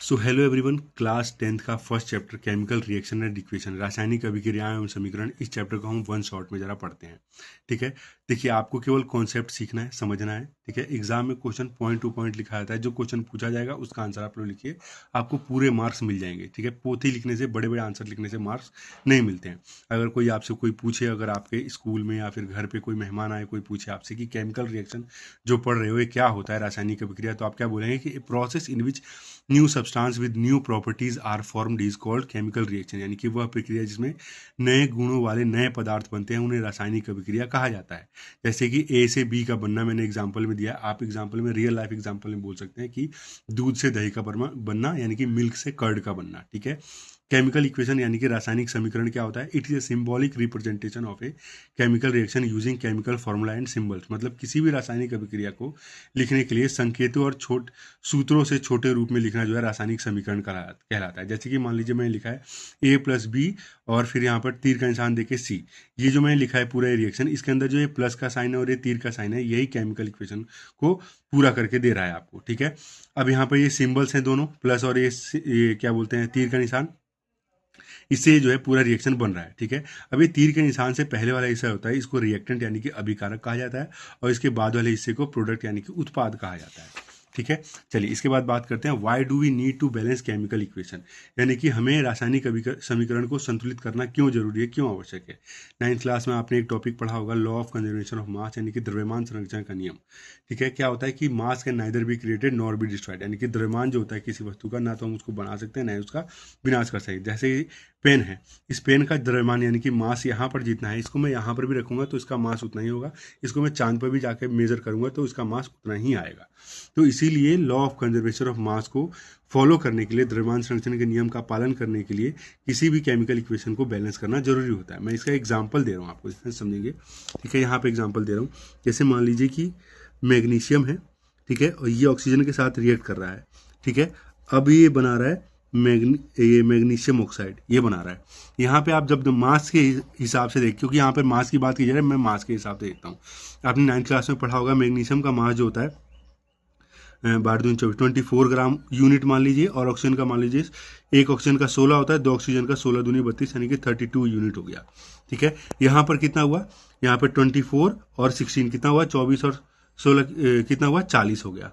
So hello everyone, class 10th का first chapter chemical reaction and equation, रासायनिक अभिक्रियाएं एवं समीकरण। इस चैप्टर को हम वन शॉट में जरा पढ़ते हैं। ठीक है, देखिए आपको केवल कॉन्सेप्ट सीखना है, समझना है। ठीक है, एग्जाम में क्वेश्चन पॉइंट टू पॉइंट लिखा जाता है। जो क्वेश्चन पूछा जाएगा उसका आंसर आप लोग लिखिए, आपको पूरे मार्क्स मिल जाएंगे। ठीक है, पोथी लिखने से, बड़े बड़े आंसर लिखने से मार्क्स नहीं मिलते हैं। अगर कोई आपसे कोई पूछे, अगर आपके स्कूल में या फिर घर पे कोई मेहमान आए, कोई पूछे आपसे कि केमिकल रिएक्शन जो पढ़ रहे हो ये क्या होता है, रासायनिक अभिक्रिया, तो आप क्या बोलेंगे कि process in which new substance with new properties are formed is called chemical reaction. यानी कि वह प्रक्रिया जिसमें नए गुणों वाले नए पदार्थ बनते हैं उन्हें रासायनिक अभिक्रिया कहा जाता है। जैसे कि ए से बी का बनना मैंने एग्जांपल में दिया, आप एग्जांपल में रियल लाइफ एग्जांपल में बोल सकते हैं कि दूध से दही का बनना, यानी कि मिल्क से कर्ड का बनना। ठीक है, केमिकल इक्वेशन यानी कि रासायनिक समीकरण क्या होता है? It is a symbolic representation of a chemical reaction using chemical formula and symbols. मतलब किसी भी रासायनिक अभिक्रिया को लिखने के लिए संकेतों और सूत्रों से छोटे रूप में लिखना जो है रासायनिक समीकरण कहलाता है। जैसे कि मान लीजिए मैंने लिखा है ए प्लस बी और फिर यहाँ पर तीर का निशान देके सी। ये जो मैंने लिखा है पूरा रिएक्शन, इसके अंदर जो ये प्लस का साइन है और ये तीर का साइन है, यही केमिकल इक्वेशन को पूरा करके दे रहा है आपको। ठीक है, अब यहाँ पर ये सिंबल्स हैं दोनों, प्लस और ये क्या बोलते हैं, तीर का निशान। इससे जो है पूरा रिएक्शन बन रहा है। ठीक है, अब ये तीर के निशान से पहले वाला हिस्सा होता है, इसको रिएक्टेंट यानी कि अभिकारक कहा जाता है, और इसके बाद वाले हिस्से को प्रोडक्ट यानी कि उत्पाद कहा जाता है। ठीक है, चलिए इसके बाद बात करते हैं why do we need to balance chemical equation. यानी कि हमें रासायनिक समीकरण को संतुलित करना क्यों जरूरी है, क्यों आवश्यक है। 9th क्लास में आपने एक टॉपिक पढ़ा होगा, law of conservation of mass, यानी कि द्रव्यमान संरक्षण का नियम। ठीक है, क्या होता है कि मास can neither be created nor be destroyed. यानी कि द्रव्यमान जो होता है किसी वस्तु का, ना तो हम उसको बना सकते हैं ना ही उसका विनाश कर सकते। जैसे पेन है, इस पेन का द्रव्यमान यानी कि मास यहाँ पर जितना है, इसको मैं यहाँ पर भी रखूंगा तो इसका मास उतना ही होगा। इसको मैं चांद पर भी जाकर मेजर करूंगा तो इसका मास उतना ही आएगा। तो इसीलिए law of conservation of mass को फॉलो करने के लिए, द्रव्यमान संरक्षण के नियम का पालन करने के लिए किसी भी केमिकल इक्वेशन को बैलेंस करना जरूरी होता है। मैं इसका एग्जाम्पल दे रहा हूँ आपको, इसमें समझेंगे। ठीक है, यहाँ पे एग्जाम्पल दे रहा हूँ। जैसे मान लीजिए कि मैग्नीशियम है, ठीक है, और ये ऑक्सीजन के साथ रिएक्ट कर रहा है। ठीक है, अब ये बना रहा है ये मैग्नीशियम ऑक्साइड, ये बना रहा है। यहाँ पे आप जब मास के हिसाब से देख, क्योंकि यहाँ पे मास की बात की जा रही है, मैं मास के हिसाब से देखता हूँ। आपने 9th क्लास में पढ़ा होगा, मैग्नीशियम का मास जो होता है 24 ग्राम यूनिट मान लीजिए, और ऑक्सीजन का मान लीजिए, एक ऑक्सीजन का 16 होता है, दो ऑक्सीजन का 16 दूनी 32, यानी कि 32 यूनिट हो गया। ठीक है, यहाँ पर कितना हुआ, यहाँ पर 24 और 16 कितना हुआ, 24 और 16 कितना हुआ, 40 हो गया।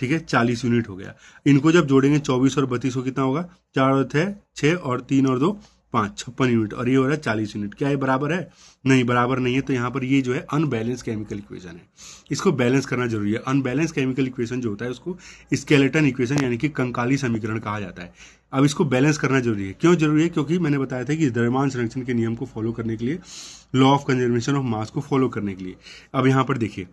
ठीक है, 40 यूनिट हो गया। इनको जब जोड़ेंगे 24 और 32 को कितना होगा, 4 और 6 और 3 और 2 5, 56 यूनिट, और ये हो रहा है 40 यूनिट। क्या ये बराबर है? नहीं, बराबर नहीं है। तो यहाँ पर ये जो है अनबैलेंस केमिकल इक्वेशन है, इसको बैलेंस करना जरूरी है। अनबैलेंस केमिकल इक्वेशन जो होता है उसको स्केलेटन इक्वेशन यानी कि कंकाली समीकरण कहा जाता है। अब इसको बैलेंस करना जरूरी है। क्यों जरूरी है? क्योंकि मैंने बताया था कि द्रव्यमान संरक्षण के नियम को फॉलो करने के लिए, law of conservation of mass को फॉलो करने के लिए। अब यहाँ पर देखिए,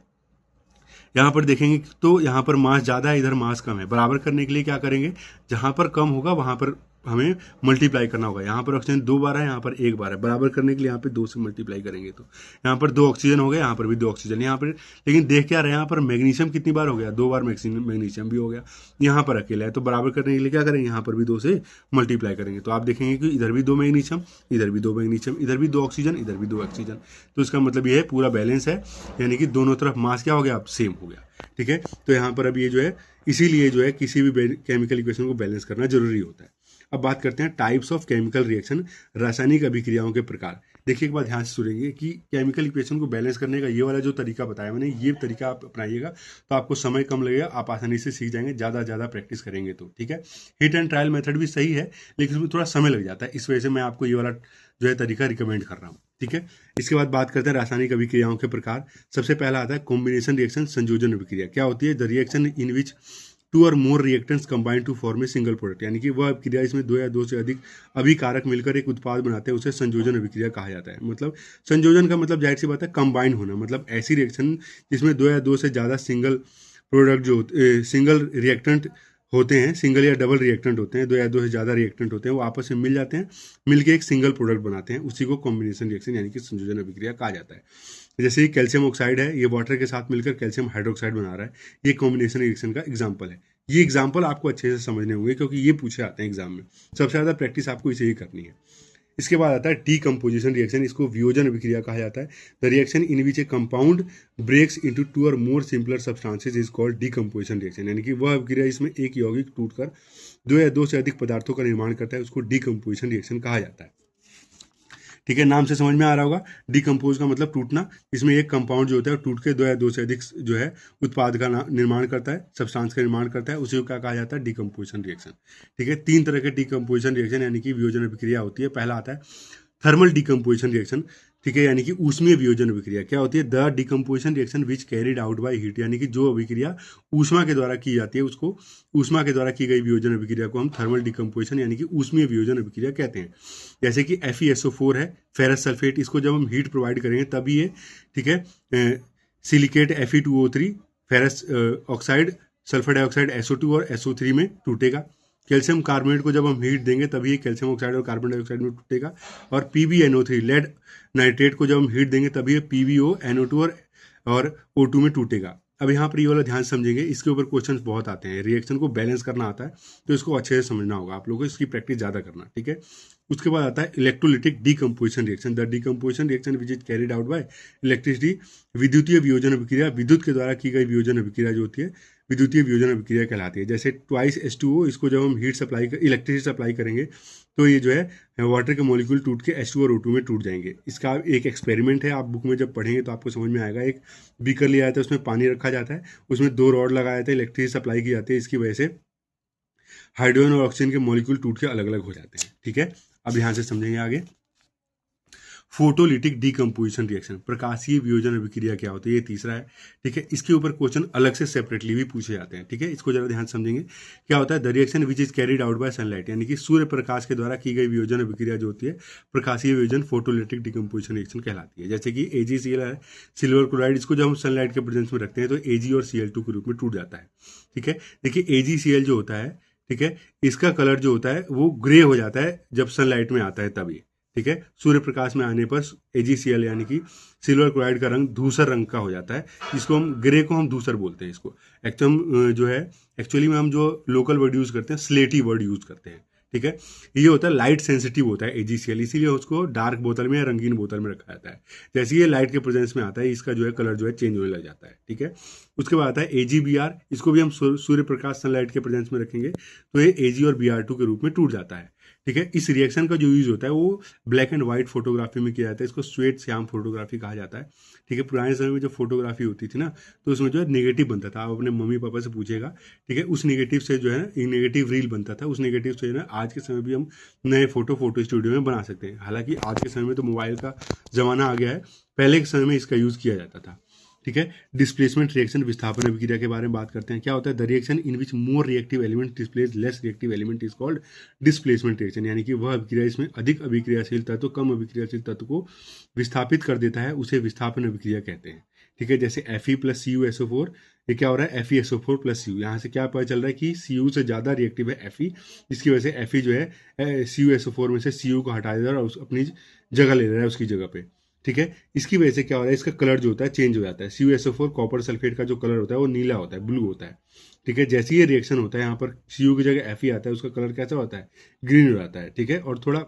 यहाँ पर देखेंगे तो यहाँ पर मास ज़्यादा है, इधर मास कम है। बराबर करने के लिए क्या करेंगे, जहाँ पर कम होगा वहाँ पर हमें मल्टीप्लाई करना होगा। यहाँ पर ऑक्सीजन 2 बार है, यहाँ पर 1 बार है। बराबर करने के लिए यहाँ पे 2 से मल्टीप्लाई करेंगे तो यहाँ पर 2 ऑक्सीजन हो गया, यहाँ पर भी 2 ऑक्सीजन, यहाँ पर। लेकिन देख क्या रहे हैं, यहाँ पर मैग्नीशियम कितनी बार हो गया, 2 बार मैग्नीशियम भी हो गया। यहाँ पर अकेला है, तो बराबर करने के लिए क्या करेंगे, यहाँ पर भी 2 से मल्टीप्लाई करेंगे। तो आप देखेंगे कि इधर भी 2 मैग्नीशियम, इधर भी 2 मैग्नीशियम, इधर भी 2 ऑक्सीजन, इधर भी 2 ऑक्सीजन। तो इसका मतलब ये है पूरा बैलेंस है, यानी कि दोनों तरफ मास क्या हो गया, अब सेम हो गया। ठीक है, तो यहाँ पर अब ये जो है, इसीलिए जो है किसी भी केमिकल इक्वेशन को बैलेंस करना जरूरी होता है। अब बात करते हैं टाइप्स ऑफ केमिकल रिएक्शन, रासायनिक अभिक्रियाओं के प्रकार। देखिए एक बात ध्यान से सुनेंगे कि केमिकल इक्वेशन को बैलेंस करने का ये वाला जो तरीका बताया मैंने, ये तरीका आप अपनाइएगा तो आपको समय कम लगेगा, आप आसानी से सीख जाएंगे, ज़्यादा प्रैक्टिस करेंगे तो। ठीक है, हिट एंड ट्रायल मेथड भी सही है, लेकिन उसमें थोड़ा समय लग जाता है, इस वजह से मैं आपको ये वाला जो है तरीका रिकमेंड कर रहा हूँ। ठीक है, इसके बाद बात करते हैं रासायनिक अभिक्रियाओं के प्रकार। सबसे पहला आता है कॉम्बिनेशन रिएक्शन, संयोजन अभिक्रिया। क्या होती है? द रिएक्शन इन विच 2 और more reactants combine to form a single product. यानी कि वह अभिक्रिया इसमें 2 या 2 से अधिक अभिकारक मिलकर एक उत्पाद बनाते हैं, उसे संयोजन अभिक्रिया कहा जाता है। मतलब संयोजन का मतलब जाहिर सी बात है कंबाइन होना, मतलब ऐसी रिएक्शन जिसमें 2 या 2 से ज़्यादा सिंगल प्रोडक्ट जो सिंगल रिएक्टेंट होते हैं, सिंगल या डबल रिएक्टेंट होते हैं, 2 या 2 से ज़्यादा रिएक्टेंट होते हैं, वो आपस में मिल जाते हैं, मिलके एक सिंगल प्रोडक्ट बनाते हैं, उसी को कॉम्बिनेशन रिएक्शन यानी कि संयोजन अभिक्रिया कहा जाता है। जैसे ये कैल्शियम ऑक्साइड है, ये वाटर के साथ मिलकर कैल्शियम हाइड्रोक्साइड बना रहा है, ये कॉम्बिनेशन रिएक्शन का एग्जाम्पल है। ये एग्जाम्पल आपको अच्छे से समझने होंगे क्योंकि ये पूछे आते हैं एग्जाम में, सबसे ज़्यादा प्रैक्टिस आपको इसे ही करनी है। इसके बाद आता है डीकम्पोजिशन रिएक्शन, इसको वियोजन अभिक्रिया कहा जाता है। The reaction in which a compound breaks into two और more simpler substances is called decomposition reaction, यानी कि वह अभिक्रिया इसमें एक यौगिक टूटकर दो या दो से अधिक पदार्थों का निर्माण करता है, उसको डीकम्पोजिशन रिएक्शन कहा जाता है। ठीक है, नाम से समझ में आ रहा होगा, डिकम्पोज का मतलब टूटना। इसमें एक कंपाउंड जो होता है टूट के दो या दो से अधिक जो है उत्पाद का निर्माण करता है, सब्सटेंस का निर्माण करता है, उसी को क्या कहा जाता है, डिकम्पोजिशन रिएक्शन। ठीक है, 3 तरह के डिकम्पोजिशन रिएक्शन यानी कि वियोजन अभिक्रिया होती है। पहला आता है थर्मल डिकम्पोजिशन रिएक्शन, ठीक है, यानी कि ऊष्मीय वियोजन अभिक्रिया। क्या होती है, the decomposition reaction which carried out by heat, यानी कि जो अभिक्रिया ऊष्मा के द्वारा की जाती है उसको, ऊष्मा के द्वारा की गई वियोजन अभिक्रिया को हम थर्मल डिकम्पोजिशन यानी कि ऊष्मीय वियोजन अभिक्रिया कहते हैं। जैसे कि FeSO4 है, फेरस सल्फेट, इसको जब हम हीट प्रोवाइड करेंगे तभी ये, ठीक है, silicate Fe2O3 ferrous oxide, sulphur dioxide SO2 और SO3 में टूटेगा। कैल्शियम कार्बोनेट को जब हम हीट देंगे तभी ये कैल्शियम ऑक्साइड और कार्बन डाइऑक्साइड में टूटेगा। और PbNO3 लेड नाइट्रेट को जब हम हीट देंगे तभी ये PbONO2 और O2 में टूटेगा। अब यहाँ पर ये वाला ध्यान समझेंगे, इसके ऊपर क्वेश्चंस बहुत आते हैं, रिएक्शन को बैलेंस करना आता है तो इसको अच्छे से समझना होगा आप लोगों को, इसकी प्रैक्टिस ज़्यादा करना। ठीक है, उसके बाद आता है electrolytic decomposition reaction, the decomposition reaction which is carried out by electricity, विद्युतीय वियोजन अभिक्रिया, विद्युत के द्वारा की गई वियोजन अभिक्रिया जो होती है विद्युतीय वियोजन अभिक्रिया कहलाती है। जैसे ट्वाइस H2O, इसको जब हम हीट सप्लाई इलेक्ट्रिसिटी सप्लाई करेंगे तो ये जो है वाटर के मॉलिक्यूल टूट के H2 और O2 में टूट जाएंगे। इसका एक एक्सपेरिमेंट है, आप बुक में जब पढ़ेंगे तो आपको समझ में आएगा। एक बीकर लिया जाता है, उसमें पानी रखा जाता है, उसमें 2 रॉड लगाया जाता है, इलेक्ट्रिसिटी सप्लाई की जाती है, इसकी वजह से हाइड्रोजन और ऑक्सीजन के मॉलिक्यूल टूट के अलग अलग हो जाते हैं। ठीक है, अब ध्यान से समझेंगे आगे। फोटोलिटिक डीकम्पोजिशन रिएक्शन, प्रकाशीय वियोजन अभिक्रिया क्या होती है, ये तीसरा है। ठीक है, इसके ऊपर क्वेश्चन अलग से सेपरेटली भी पूछे जाते हैं। ठीक है, इसको जरा ध्यान समझेंगे। क्या होता है, the reaction which is carried out by sunlight, यानी कि सूर्य प्रकाश के द्वारा की गई वियोजन अभिक्रिया जो होती है प्रकाशीय वियोजन फोटोलिटिक डीकम्पोजिशन रिएक्शन कहलाती है। जैसे कि AgCl है, सिल्वर क्लोराइड, इसको जब हम सनलाइट के प्रेजेंस में रखते हैं तो Ag और Cl2 के रूप में टूट जाता है। ठीक है, देखिए AgCl जो होता है, ठीक है, इसका कलर जो होता है वो ग्रे हो जाता है जब सनलाइट में आता है तभी। ठीक है, सूर्य प्रकाश में आने पर AgCl यानी कि सिल्वर क्लोराइड का रंग धूसर रंग का हो जाता है। इसको हम ग्रे को हम धूसर बोलते हैं। इसको एक्चुअली में हम जो लोकल वर्ड यूज करते हैं स्लेटी वर्ड यूज करते हैं। ठीक है, ये होता है लाइट सेंसिटिव होता है AgCl, इसीलिए उसको डार्क बोतल में या रंगीन बोतल में रखा जाता है। जैसे ये लाइट के प्रेजेंस में आता है इसका जो है कलर जो है चेंज होने लग जाता है। ठीक है, उसके बाद आता है AgBr, इसको भी हम सूर्य प्रकाश सनलाइट के प्रेजेंस में रखेंगे तो ये Ag और Br2 के रूप में टूट जाता है। ठीक है, इस रिएक्शन का जो यूज होता है वो ब्लैक एंड व्हाइट फोटोग्राफी में किया जाता है, इसको श्वेत श्याम फोटोग्राफी कहा जाता है। ठीक है, पुराने समय में जो फोटोग्राफी होती थी ना तो उसमें जो है नेगेटिव बनता था, आप अपने मम्मी पापा से पूछेगा। ठीक है, उस नेगेटिव से जो है ना एक नेगेटिव रील बनता था, उस नेगेटिव से जो है आज के समय भी हम नए फोटो स्टूडियो में बना सकते हैं। हालांकि आज के समय में तो मोबाइल का जमाना आ गया है, पहले के समय में इसका यूज किया जाता था। ठीक है, डिस्प्लेसमेंट रिएक्शन विस्थापन अभिक्रिया के बारे में बात करते हैं। क्या होता है, the reaction in which more reactive element displace less reactive element is called displacement reaction, यानी कि वह अभिक्रिया इसमें अधिक अभिक्रियाशील तत्व कम अभिक्रियाशील तत्व को विस्थापित कर देता है, उसे विस्थापन अभिक्रिया कहते हैं। ठीक है, जैसे Fe + CuSO4, ये क्या हो रहा है FeSO4 + Cu, यहाँ से क्या पता चल रहा है कि Cu से ज़्यादा रिएक्टिव है Fe, जिसकी वजह से Fe जो है CuSO4 में से Cu को हटा दे रहा है और अपनी जगह ले रहा है उसकी जगह पे। ठीक है, इसकी वजह से क्या हो रहा है, इसका कलर जो होता है चेंज हो जाता है। CuSO4 कॉपर सल्फेट का जो कलर होता है वो नीला होता है, ब्लू होता है। ठीक है, जैसे ये रिएक्शन होता है यहाँ पर Cu की जगह Fe आता है, उसका कलर कैसा होता है, ग्रीन हो जाता है। ठीक है, और थोड़ा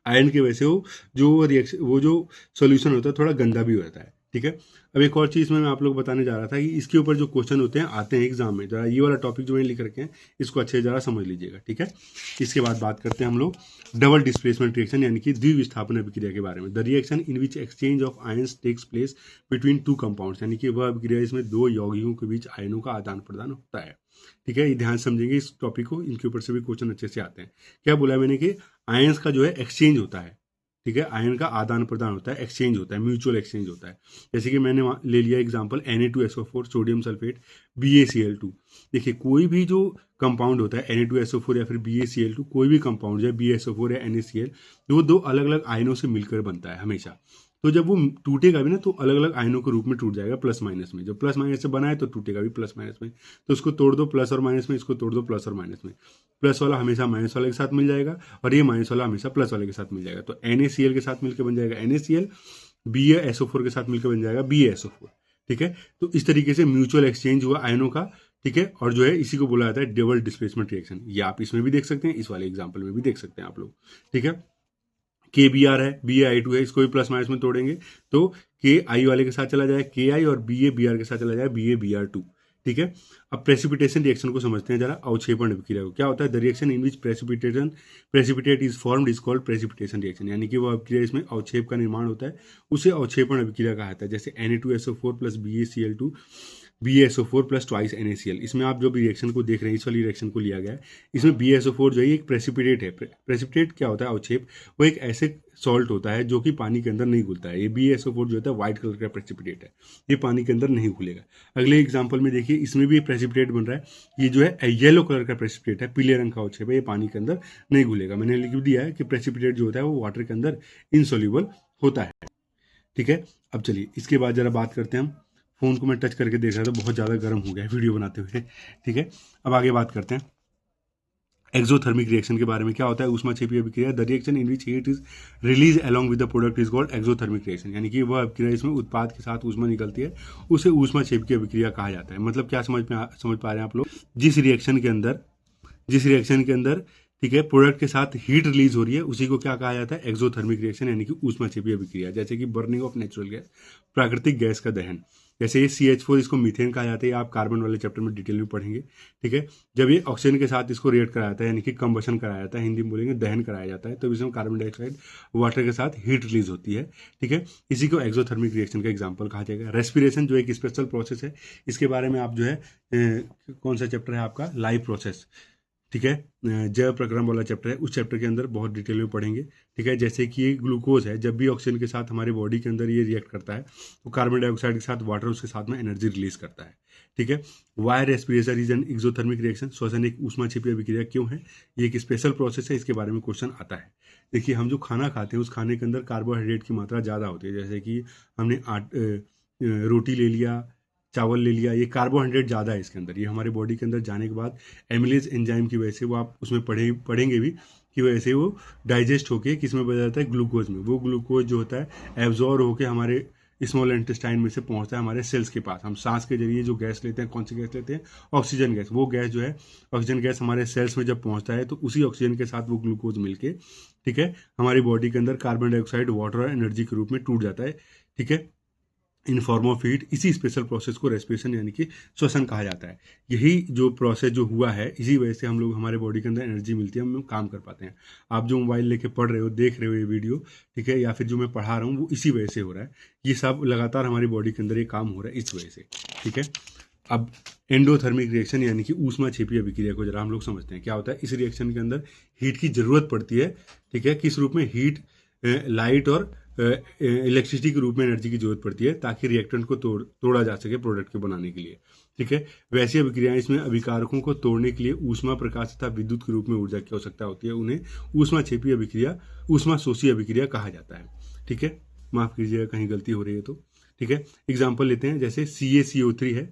आयरन की वजह से वो जो सोल्यूशन होता है थोड़ा गंदा भी हो जाता है। ठीक है, अब एक और चीज़ मैं आप लोग बताने जा रहा था कि इसके ऊपर जो क्वेश्चन होते हैं आते हैं एग्जाम में, जरा ये वाला टॉपिक जो मैंने लिख रखे हैं इसको अच्छे से जरा समझ लीजिएगा। ठीक है, इसके बाद बात करते हैं हम लोग डबल डिस्प्लेसमेंट रिएक्शन यानी कि द्विविस्थापन अभिक्रिया के बारे में। The reaction in which exchange of ions takes place between 2 compounds, यानी कि वह अभिक्रिया इसमें 2 यौगिकों के बीच आयनों का आदान प्रदान होता है। ठीक है, ये ध्यान समझेंगे इस टॉपिक को, इनके ऊपर से भी क्वेश्चन अच्छे से आते हैं। क्या बोला मैंने कि आयंस का जो है एक्सचेंज होता है। ठीक है, आयन का आदान प्रदान होता है, एक्सचेंज होता है, म्यूचुअल एक्सचेंज होता है। जैसे कि मैंने ले लिया example Na2SO4 sodium sulphate BaCl2। देखिए कोई भी जो कंपाउंड होता है Na2SO4 या फिर BaCl2, कोई भी कंपाउंड है BaSO4 या NaCl, वो 2 अलग अलग आयनों से मिलकर बनता है हमेशा। तो जब वो टूटेगा भी ना तो अलग अलग आयनों के रूप में टूट जाएगा प्लस माइनस में। जब प्लस माइनस से बना है तो टूटेगा भी प्लस माइनस में। तो उसको तोड़ दो प्लस और माइनस में, इसको तोड़ दो प्लस और माइनस में। प्लस वाला हमेशा माइनस वाले के साथ मिल जाएगा और ये माइनस वाला हमेशा प्लस वाले के साथ मिल जाएगा। तो NaCl के साथ मिलकर बन जाएगा NaCl, BaSO4 के साथ मिलकर बन जाएगा BaSO4। ठीक है, तो इस तरीके से म्यूचुअल एक्सचेंज हुआ आयनों का। ठीक है, और जो है इसी को बोला जाता है डबल डिस्प्लेसमेंट रिएक्शन। ये आप इसमें भी देख सकते हैं, इस वाले एग्जाम्पल में भी देख सकते हैं आप लोग। ठीक है, के बी आर है, बी ए आई टू है, इसको भी प्लस माइनस में तोड़ेंगे तो के आई वाले के साथ चला जाए के आई, और बी ए बी आर के साथ चला जाए B A B R two. ठीक है, अब प्रेसिपिटेशन रिएक्शन को समझते हैं जरा, अवक्षेपण अभिक्रिया को। क्या होता है? The reaction in which precipitate is formed is called precipitation reaction, यानी कि वो अभिक्रिया इसमें अवक्षेप का निर्माण होता है, उसे अवक्षेपण अभिक्रिया कहा जाता है। जैसे Na2SO4 plus BaCl2 BaSO4 plus twice NaCl। इसमें आप जो भी रिएक्शन को देख रहे हैं, इस वाली रिएक्शन को लिया गया है, इसमें BaSO4 जो है एक प्रेसिपिटेट है। प्रेसिपिटेट क्या होता है? अवक्षेप। वो एक ऐसे सॉल्ट होता है जो कि पानी के अंदर नहीं घुलता है। ये BaSO4 जो होता है व्हाइट कलर का प्रेसिपिटेट है, ये पानी के अंदर नहीं घुलेगा। अगले एग्जाम्पल में देखिए, इसमें भी प्रेसिपिटेट बन रहा है, ये जो है येलो कलर का प्रेसिपिटेट है, पीले रंग का अवक्षेप है, ये पानी के अंदर नहीं घुलेगा। मैंने लिख दिया है कि प्रेसिपिटेट जो होता है वो वाटर के अंदर इनसोल्यूबल होता है। ठीक है, अब चलिए इसके बाद जरा बात करते हैं हम। फ़ोन को मैं टच करके देख रहा था, बहुत ज़्यादा गर्म हो गया है वीडियो बनाते हुए। ठीक है, अब आगे बात करते हैं एक्सोथर्मिक रिएक्शन के बारे में। क्या होता है? ऊष्माक्षेपीय अभिक्रिया। The reaction in which heat is release along with the product is called exothermic reaction, यानी कि वह अभिक्रिया इसमें उत्पाद के साथ ऊष्मा निकलती है, उसे ऊष्माक्षेपीय अभिक्रिया कहा जाता है। मतलब क्या समझ पा रहे हैं आप लोग? जिस रिएक्शन के अंदर ठीक है प्रोडक्ट के साथ हीट रिलीज हो रही है, उसी को क्या कहा जाता है? एक्सोथर्मिक रिएक्शन, यानी कि ऊष्माक्षेपीय अभिक्रिया। जैसे कि बर्निंग ऑफ नेचुरल गैस, प्राकृतिक गैस का दहन। जैसे ये CH4, इसको मीथेन कहा जाता है, आप कार्बन वाले चैप्टर में डिटेल में पढ़ेंगे। ठीक है, जब ये ऑक्सीजन के साथ इसको रिएक्ट कराया जाता है, यानी कि कंबशन कराया जाता है, हिंदी में बोलेंगे दहन कराया जाता है, तो इसमें कार्बन डाइऑक्साइड वाटर के साथ हीट रिलीज होती है। ठीक है, इसी को एक्सोथर्मिक रिएक्शन का एग्जाम्पल कहा जाएगा। रेस्पिरेशन जो एक स्पेशल प्रोसेस है, इसके बारे में आप जो है कौन सा चैप्टर है आपका? Live process. ठीक है, जैव प्रक्रम वाला चैप्टर है, उस चैप्टर के अंदर बहुत डिटेल में पढ़ेंगे। ठीक है, जैसे कि ये ग्लूकोज है, जब भी ऑक्सीजन के साथ हमारे बॉडी के अंदर ये रिएक्ट करता है तो कार्बन डाइऑक्साइड के साथ वाटर उसके साथ में एनर्जी रिलीज करता है। ठीक है, why respiration is an exothermic reaction, श्वसन एक ऊष्माक्षेपीय अभिक्रिया क्यों है? ये एक स्पेशल प्रोसेस है, इसके बारे में क्वेश्चन आता है। देखिए, हम जो खाना खाते हैं उस खाने के अंदर कार्बोहाइड्रेट की मात्रा ज़्यादा होती है। जैसे कि हमने रोटी ले लिया, चावल ले लिया, ये कार्बोहाइड्रेट ज़्यादा है इसके अंदर। ये हमारे बॉडी के अंदर जाने के बाद एमिलेज एंजाइम की वजह से, वो आप उसमें पढ़ेंगे भी, की वजह से वो डाइजेस्ट होके किस में बदल जाता है? ग्लूकोज में। वो ग्लूकोज जो होता है एब्जॉर्ब होके हमारे स्मॉल इंटेस्टाइन में से पहुंचता है हमारे सेल्स के पास। हम सांस के जरिए जो गैस लेते हैं, कौन सी गैस लेते हैं? Oxygen gas. वो गैस जो है ऑक्सीजन गैस हमारे सेल्स में जब पहुंचता है तो उसी ऑक्सीजन के साथ वो ग्लूकोज मिलके, ठीक है, हमारी बॉडी के अंदर कार्बन डाइऑक्साइड, वाटर और एनर्जी के रूप में टूट जाता है। ठीक है, इन फॉर्म ऑफ हीट। इसी स्पेशल प्रोसेस को रेस्पिरेशन यानी कि श्वसन कहा जाता है। यही जो प्रोसेस जो हुआ है, इसी वजह से हम लोग, हमारे बॉडी के अंदर एनर्जी मिलती है, हम लोग काम कर पाते हैं। आप जो मोबाइल लेके पढ़ रहे हो, देख रहे हो ये वीडियो, ठीक है, या फिर जो मैं पढ़ा रहा हूँ, वो इसी वजह से हो रहा है। ये सब लगातार हमारी बॉडी के अंदर ये काम हो रहा है इस वजह से। ठीक है, अब एंडोथर्मिक रिएक्शन यानी कि ऊष्माक्षेपीय अभिक्रिया को जरा हम लोग समझते हैं। क्या होता है? इस रिएक्शन के अंदर हीट की जरूरत पड़ती है। ठीक है, किस रूप में? हीट, लाइट और इलेक्ट्रिसिटी के रूप में एनर्जी की जरूरत पड़ती है, ताकि रिएक्टेंट को तोड़ा जा सके प्रोडक्ट के बनाने के लिए। ठीक है, वैसी अभिक्रियाएं, इसमें अभिकारकों को तोड़ने के लिए ऊष्मा, प्रकाश तथा विद्युत के रूप में ऊर्जा की आवश्यकता होती है। उन्हें ऊष्माक्षेपीय अभिक्रिया, ऊष्मा शोषी अभिक्रिया कहा जाता है। ठीक है, माफ कीजिएगा कहीं गलती हो रही है तो। ठीक है, एग्जाम्पल लेते हैं, जैसे CaCO3 है।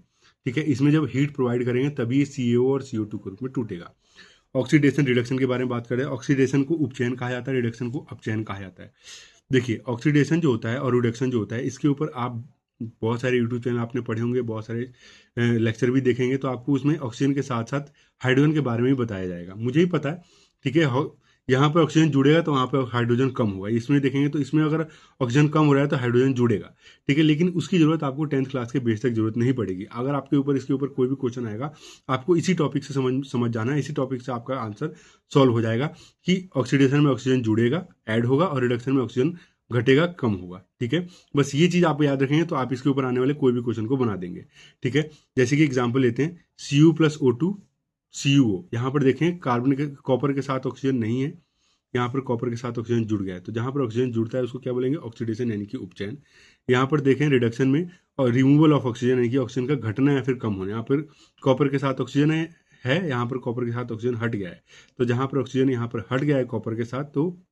ठीक है, इसमें जब हीट प्रोवाइड करेंगे तभी CO और CO2 के रूप में टूटेगा। ऑक्सीडेशन रिडक्शन के बारे में बात करें, ऑक्सीडेशन को उपचयन कहा जाता है, रिडक्शन को अपचयन कहा जाता है। देखिए, ऑक्सीडेशन जो होता है और रिडक्शन जो होता है, इसके ऊपर आप बहुत सारे यूट्यूब चैनल आपने पढ़े होंगे, बहुत सारे लेक्चर भी देखेंगे, तो आपको उसमें ऑक्सीजन के साथ साथ हाइड्रोजन के बारे में भी बताया जाएगा। मुझे ही पता है। ठीक है, यहाँ पर ऑक्सीजन जुड़ेगा तो वहाँ पर हाइड्रोजन कम होगा। इसमें देखेंगे तो इसमें अगर ऑक्सीजन कम हो रहा है तो हाइड्रोजन जुड़ेगा। ठीक है, लेकिन उसकी जरूरत आपको 10th क्लास के बेस तक जरूरत नहीं पड़ेगी। अगर आपके ऊपर इसके ऊपर कोई भी क्वेश्चन आएगा, आपको इसी टॉपिक से समझ जाना है, इसी टॉपिक से आपका आंसर सॉल्व हो जाएगा कि ऑक्सीडेशन में ऑक्सीजन जुड़ेगा, ऐड होगा, और रिडक्शन में ऑक्सीजन घटेगा, कम होगा। ठीक है, बस ये चीज़ आप याद रखेंगे तो आप इसके ऊपर आने वाले कोई भी क्वेश्चन को बना देंगे। ठीक है, जैसे कि एग्जाम्पल लेते हैं, Cu + O2 CuO। यहाँ पर देखें, कॉपर के साथ ऑक्सीजन नहीं है, यहाँ पर कॉपर के साथ ऑक्सीजन जुड़ गया है, तो जहाँ पर ऑक्सीजन जुड़ता है उसको क्या बोलेंगे? ऑक्सीडेशन यानी कि उपचयन। यहाँ पर देखें रिडक्शन में, और रिमूवल ऑफ ऑक्सीजन यानी कि ऑक्सीजन का घटना या फिर कम होना। यहाँ पर कॉपर के साथ ऑक्सीजन है, यहाँ पर कॉपर के साथ ऑक्सीजन हट गया है, तो जहाँ पर ऑक्सीजन यहाँ पर हट गया है कॉपर के साथ, तो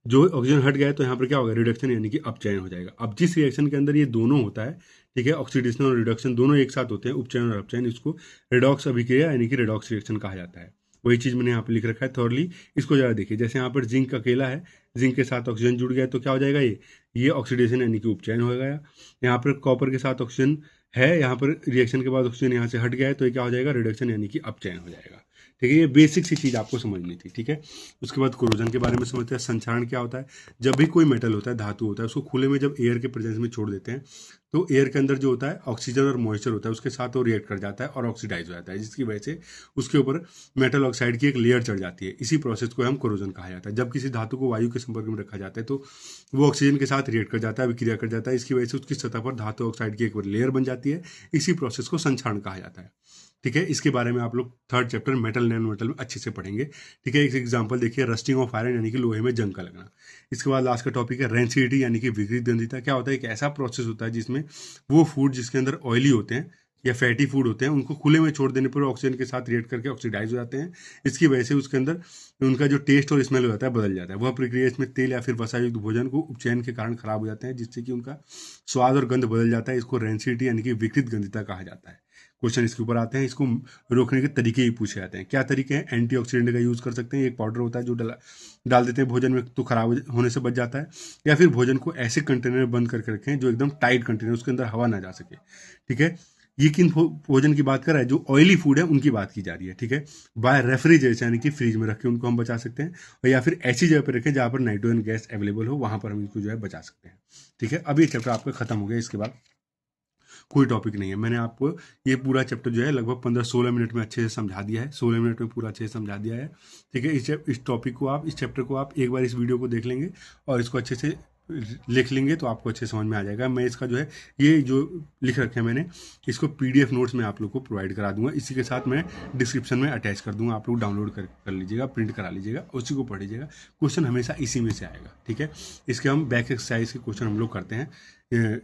जो ऑक्सीजन हट गया है तो यहाँ पर क्या होगा? रिडक्शन यानी कि अपचयन हो जाएगा। अब जिस रिएक्शन के अंदर ये दोनों होता है, ठीक है, ऑक्सीडेशन और रिडक्शन दोनों एक साथ होते हैं, उपचयन और अपचयन, इसको रेडॉक्स अभिक्रिया यानी कि रेडॉक्स रिएक्शन कहा जाता है। वही चीज़ मैंने यहाँ पे लिख रखा है थॉरली, इसको ज़रा देखिए। जैसे यहाँ पर जिंक अकेला है, जिंक के साथ ऑक्सीजन जुड़ गया तो क्या हो जाएगा? ये ऑक्सीडेशन यानी कि उपचयन हो गया। यहाँ पर कॉपर के साथ ऑक्सीजन है, यहाँ पर रिएक्शन के बाद ऑक्सीजन यहाँ से हट गया है तो ये क्या हो जाएगा? रिडक्शन यानी कि अपचयन हो जाएगा। ठीक है, ये बेसिक सी चीज़ आपको समझनी थी। ठीक है, उसके बाद कोरोजन के बारे में समझते हैं। संक्षारण क्या होता है? जब भी कोई मेटल होता है, धातु होता है, उसको खुले में जब एयर के प्रेजेंस में छोड़ देते हैं तो एयर के अंदर जो होता है ऑक्सीजन और मॉइस्चर होता है, उसके साथ वो रिएक्ट कर जाता है और ऑक्सीडाइज हो जाता है, जिसकी वजह से उसके ऊपर मेटल ऑक्साइड की एक लेयर चढ़ जाती है। इसी प्रोसेस को हम कोरोजन कहा जाता है। जब किसी धातु को वायु के संपर्क में रखा जाता है तो वो ऑक्सीजन के साथ रिएक्ट कर जाता है, विक्रिया कर जाता है, इसकी वजह से उसकी सतह पर धातु ऑक्साइड की एक लेयर बन जाती है। इसी प्रोसेस को संक्षारण कहा जाता है। ठीक है, इसके बारे में आप लोग third chapter metal nano metal में अच्छे से पढ़ेंगे। ठीक है, एक एग्जांपल देखिए, रस्टिंग ऑफ आयरन यानी कि लोहे में जंग का लगना। इसके बाद लास्ट का टॉपिक है रेंसिडिटी यानी कि विकृत गंधिता। क्या होता है? एक ऐसा प्रोसेस होता है जिसमें वो फूड जिसके अंदर ऑयली होते हैं या फैटी फूड होते हैं, उनको खुले में छोड़ देने पर ऑक्सीजन के साथ रिएक्ट करके ऑक्सीडाइज हो जाते हैं। इसकी वजह से उसके अंदर उनका जो टेस्ट और स्मेल हो जाता है बदल जाता है। वह प्रक्रिया इसमें तेल या फिर वसायुक्त भोजन को उपचयन के कारण खराब हो जाते हैं, जिससे कि उनका स्वाद और गंध बदल जाता है। इसको रेंसिडिटी यानी कि विकृत गंधिता कहा जाता है। क्वेश्चन इसके ऊपर आते हैं। इसको रोकने के तरीके ही पूछे जाते हैं। क्या तरीके हैं? एंटीऑक्सीडेंट का यूज़ कर सकते हैं। एक पाउडर होता है जो डाल देते हैं भोजन में तो खराब होने से बच जाता है। या फिर भोजन को ऐसे कंटेनर में बंद करके रखें जो एकदम टाइट कंटेनर, उसके अंदर हवा ना जा सके। ठीक है, ये किन भोजन की बात कर रहा है? जो ऑयली फूड है उनकी बात की जा रही है। ठीक है, बाय रेफ्रिजरेशन यानी कि फ्रिज में रख के उनको हम बचा सकते हैं, और या फिर ऐसी जगह पर रखें जहाँ पर नाइट्रोजन गैस अवेलेबल हो, वहाँ पर हम इसको जो है बचा सकते हैं। ठीक है, अब ये चैप्टर आपका खत्म हो गया। इसके बाद कोई टॉपिक नहीं है। मैंने आपको ये पूरा चैप्टर जो है लगभग 15-16 मिनट में अच्छे से समझा दिया है। 16 मिनट में पूरा अच्छे से समझा दिया है। ठीक है, इस टॉपिक को आप, इस चैप्टर को आप एक बार इस वीडियो को देख लेंगे और इसको अच्छे से लिख लेंगे तो आपको अच्छे समझ में आ जाएगा। मैं इसका जो है ये जो लिख रखे हैं मैंने, इसको PDF नोट्स में आप लोग को प्रोवाइड करा दूंगा। इसी के साथ मैं डिस्क्रिप्शन में अटैच कर दूंगा, आप लोग डाउनलोड कर लीजिएगा, प्रिंट करा लीजिएगा, उसी को पढ़ लीजिएगा। क्वेश्चन हमेशा इसी में से आएगा। ठीक है, इसके हम बैक एक्सरसाइज के क्वेश्चन हम लोग करते हैं।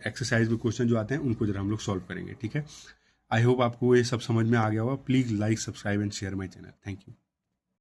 एक्सरसाइज में क्वेश्चन जो आते हैं उनको जरा हम लोग सॉल्व करेंगे। ठीक है, आई होप आपको ये सब समझ में आ गया होगा। Please like, subscribe and share my channel. Thank you.